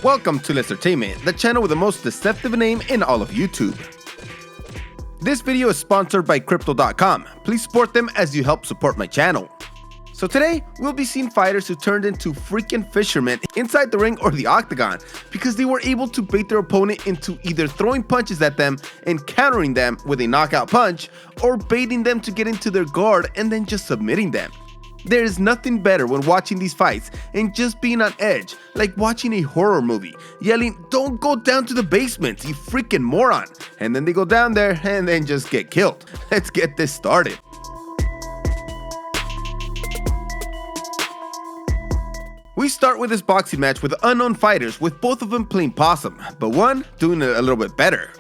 Welcome to Lettertainment, the channel with the most deceptive name in all of YouTube. This video is sponsored by Crypto.com. Please support them as you help support my channel. So today, we'll be seeing fighters who turned into freaking fishermen inside the ring or the octagon because they were able to bait their opponent into either throwing punches at them and countering them with a knockout punch, or baiting them to get into their guard and then just submitting them. There is nothing better when watching these fights and just being on edge, like watching a horror movie, yelling, "Don't go down to the basement, you freaking moron!" And then they go down there and then just get killed. Let's get this started. We start with this boxing match with unknown fighters, with both of them playing possum, but one doing it a little bit better.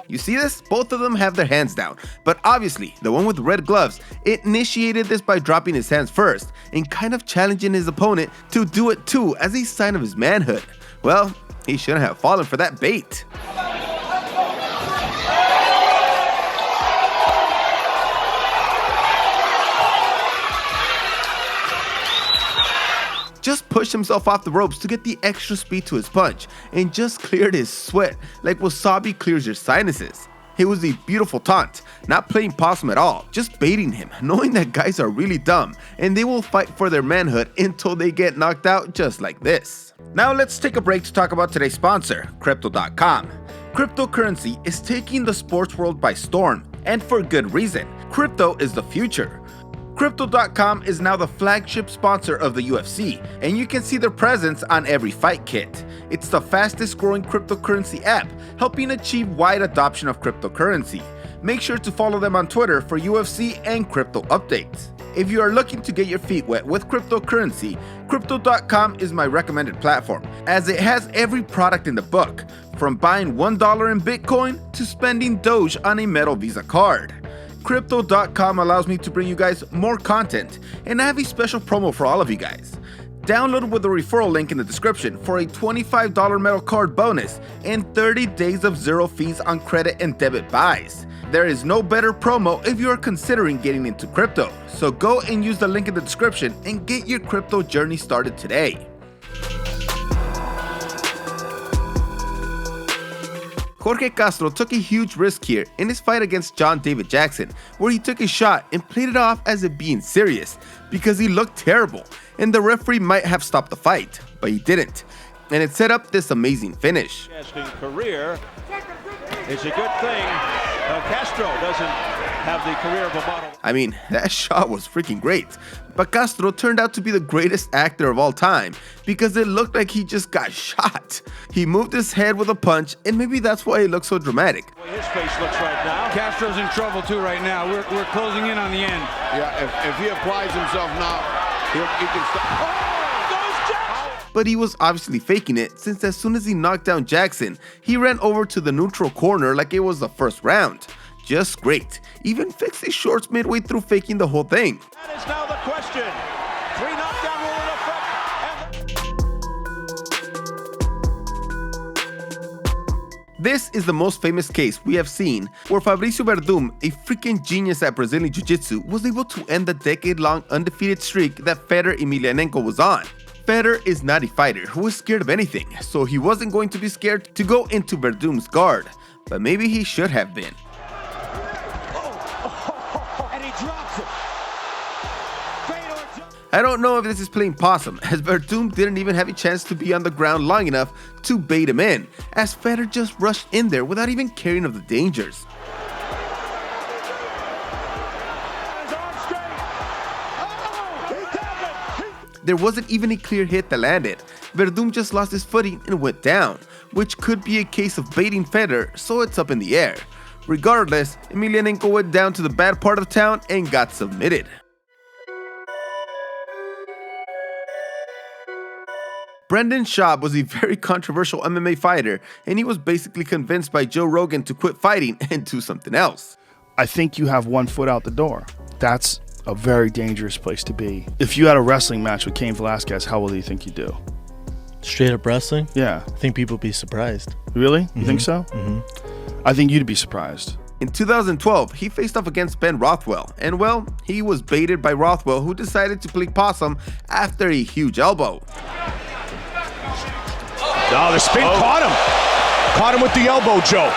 You see this? Both of them have their hands down, but obviously the one with red gloves initiated this by dropping his hands first and kind of challenging his opponent to do it too as a sign of his manhood. Well, he shouldn't have fallen for that bait. Just pushed himself off the ropes to get the extra speed to his punch and just cleared his sweat like wasabi clears your sinuses. It was a beautiful taunt, not playing possum at all, just baiting him, knowing that guys are really dumb and they will fight for their manhood until they get knocked out just like this. Now let's take a break to talk about today's sponsor, Crypto.com. Cryptocurrency is taking the sports world by storm, and for good reason. Crypto is the future. Crypto.com is now the flagship sponsor of the UFC, and you can see their presence on every fight kit. It's the fastest growing cryptocurrency app, helping achieve wide adoption of cryptocurrency. Make sure to follow them on Twitter for UFC and crypto updates. If you are looking to get your feet wet with cryptocurrency, Crypto.com is my recommended platform, as it has every product in the book, from buying $1 in Bitcoin to spending Doge on a metal Visa card. Crypto.com allows me to bring you guys more content, and I have a special promo for all of you guys. Download with the referral link in the description for a $25 metal card bonus and 30 days of zero fees on credit and debit buys. There is no better promo if you are considering getting into crypto, so go and use the link in the description and get your crypto journey started today. Jorge Castro took a huge risk here in his fight against John David Jackson, where he took a shot and played it off as it being serious because he looked terrible and the referee might have stopped the fight, but he didn't, and it set up this amazing finish. Career is a good thing. Castro doesn't have the career of a model. I mean, that shot was freaking great, but Castro turned out to be the greatest actor of all time because it looked like he just got shot. He moved his head with a punch, and maybe that's why it looks so dramatic. The way his face looks right now. Castro's in trouble too right now. We're closing in on the end. Yeah, if he applies himself now, he can stop. Oh, goes Jackson! But he was obviously faking it, since as soon as he knocked down Jackson, he ran over to the neutral corner like it was the first round. Just great. Even fixed his shorts midway through faking the whole thing. That is now the question. 3 knockdown rule in effect. This is the most famous case we have seen where Verdum, a freaking genius at Brazilian Jiu-Jitsu, was able to end the decade-long undefeated streak that fighter Emelianenko was on. Federer is not a fighter who is scared of anything, so he wasn't going to be scared to go into Verdum's guard, but maybe he should have been. I don't know if this is playing possum, as Verdum didn't even have a chance to be on the ground long enough to bait him in, as Federer just rushed in there without even caring of the dangers. There wasn't even a clear hit that landed. Verdum just lost his footing and went down, which could be a case of baiting Federer, so it's up in the air. Regardless, Emelianenko went down to the bad part of town and got submitted. Brendan Schaub was a very controversial MMA fighter, and he was basically convinced by Joe Rogan to quit fighting and do something else. I think you have one foot out the door. That's a very dangerous place to be. If you had a wrestling match with Cain Velasquez, how well do you think you'd do? Straight up wrestling? Yeah. I think people would be surprised. Really? You think so? Mm-hmm. I think you'd be surprised. In 2012, he faced off against Ben Rothwell, and well, he was baited by Rothwell, who decided to play possum after a huge elbow. Oh, the spin caught him. Caught him with the elbow, Joe.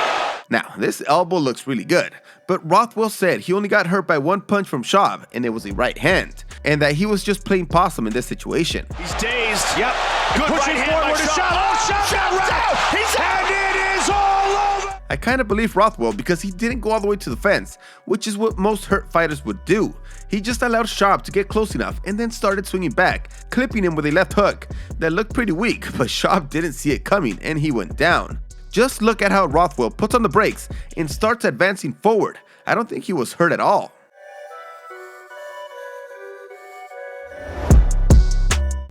Now, this elbow looks really good, but Rothwell said he only got hurt by one punch from Schaub, and it was a right hand, and that he was just playing possum in this situation. He's dazed. Yep. Good pushing forward to Schaub. Oh, Schaub down. He's out. And it is all over. I kind of believe Rothwell because he didn't go all the way to the fence, which is what most hurt fighters would do. He just allowed Schaub to get close enough and then started swinging back, clipping him with a left hook that looked pretty weak, but Schaub didn't see it coming and he went down. Just look at how Rothwell puts on the brakes and starts advancing forward. I don't think he was hurt at all.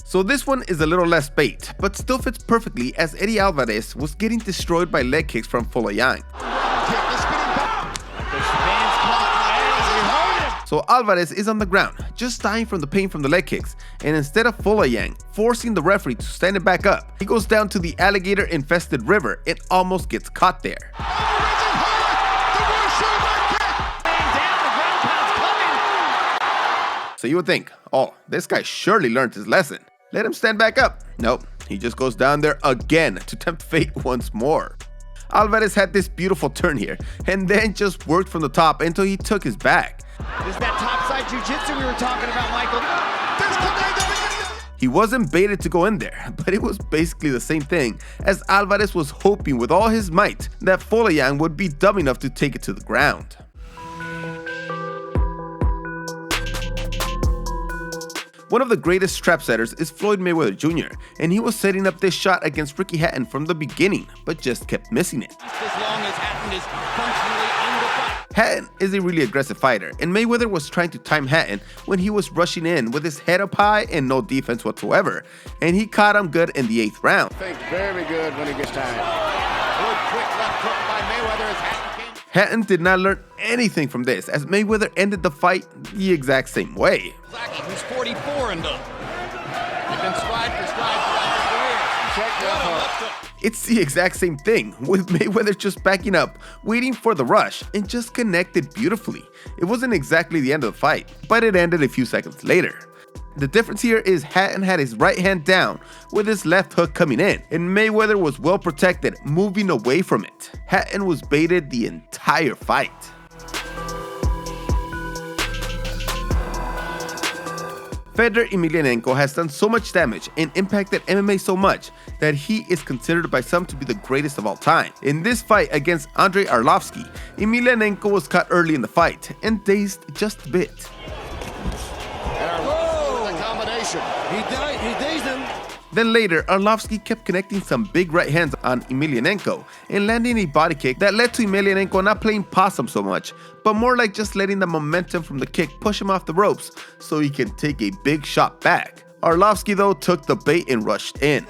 So this one is a little less bait, but still fits perfectly as Eddie Alvarez was getting destroyed by leg kicks from Folayang. So Alvarez is on the ground, just dying from the pain from the leg kicks, and instead of Folayang forcing the referee to stand him back up, he goes down to the alligator-infested river and almost gets caught there. So you would think, oh, this guy surely learned his lesson. Let him stand back up. Nope, he just goes down there again to tempt fate once more. Alvarez had this beautiful turn here, and then just worked from the top until he took his back. This is that topside jiu-jitsu we were talking about, Michael. He wasn't baited to go in there, but it was basically the same thing, as Alvarez was hoping with all his might that Folayang would be dumb enough to take it to the ground. One of the greatest trap setters is Floyd Mayweather Jr., and he was setting up this shot against Ricky Hatton from the beginning, but just kept missing it. Hatton is a really aggressive fighter, and Mayweather was trying to time Hatton when he was rushing in with his head up high and no defense whatsoever, and he caught him good in the 8th round. Very good when he gets tired. Good quick left hook by Mayweather as Hatton came. Hatton did not learn anything from this, as Mayweather ended the fight the exact same way. He's 44 and done. He's been stride for stride throughout his career. Check that hook. It's the exact same thing, with Mayweather just backing up, waiting for the rush, and just connected beautifully. It wasn't exactly the end of the fight, but it ended a few seconds later. The difference here is Hatton had his right hand down with his left hook coming in, and Mayweather was well protected, moving away from it. Hatton was baited the entire fight. Fedor Emelianenko has done so much damage and impacted MMA so much that he is considered by some to be the greatest of all time. In this fight against Andrei Arlovsky, Emelianenko was caught early in the fight and dazed just a bit. The combination. He dazed him. Then later, Arlovsky kept connecting some big right hands on Emelianenko and landing a body kick that led to Emelianenko not playing possum so much, but more like just letting the momentum from the kick push him off the ropes so he can take a big shot back. Arlovsky though took the bait and rushed in.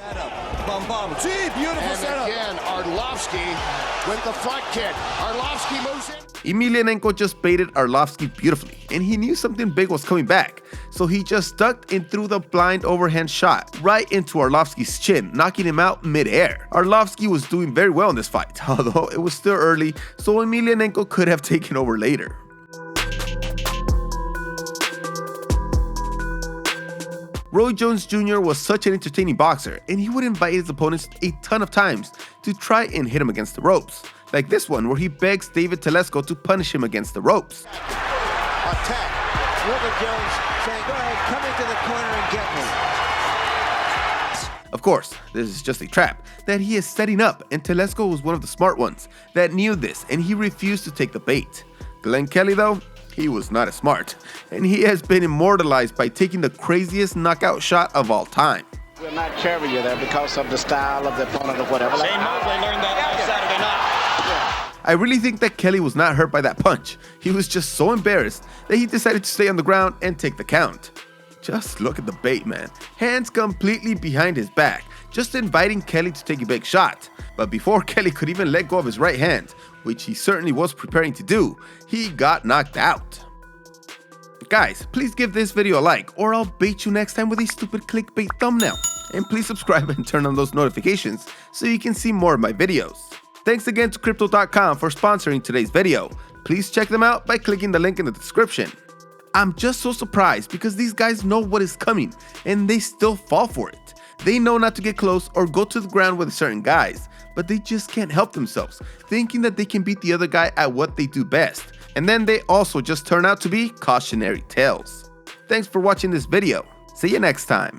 See, beautiful setup. And again, Arlovsky with the front kick. Arlovsky moves in. Emelianenko just baited Arlovsky beautifully, and he knew something big was coming back, so he just ducked and threw the blind overhand shot right into Arlovsky's chin, knocking him out mid-air. Arlovsky was doing very well in this fight, although it was still early, so Emelianenko could have taken over later. Roy Jones Jr. was such an entertaining boxer, and he would invite his opponents a ton of times to try and hit him against the ropes. Like this one where he begs David Telesco to punish him against the ropes. Attack. Look at Jones saying, go ahead, come into the corner and get me. Of course, this is just a trap that he is setting up, and Telesco was one of the smart ones that knew this, and he refused to take the bait. Glenn Kelly though, he was not as smart, and he has been immortalized by taking the craziest knockout shot of all time. We'll not carry you there because of the style of the opponent or whatever. Shane Mosley learned that on Saturday night. I really think that Kelly was not hurt by that punch. He was just so embarrassed that he decided to stay on the ground and take the count. Just look at the bait, man. Hands completely behind his back, just inviting Kelly to take a big shot. But before Kelly could even let go of his right hand, which he certainly was preparing to do, he got knocked out. Guys, please give this video a like, or I'll bait you next time with a stupid clickbait thumbnail. And please subscribe and turn on those notifications so you can see more of my videos. Thanks again to Crypto.com for sponsoring today's video. Please check them out by clicking the link in the description. I'm just so surprised because these guys know what is coming and they still fall for it. They know not to get close or go to the ground with certain guys, but they just can't help themselves, thinking that they can beat the other guy at what they do best. And then they also just turn out to be cautionary tales. Thanks for watching this video. See you next time.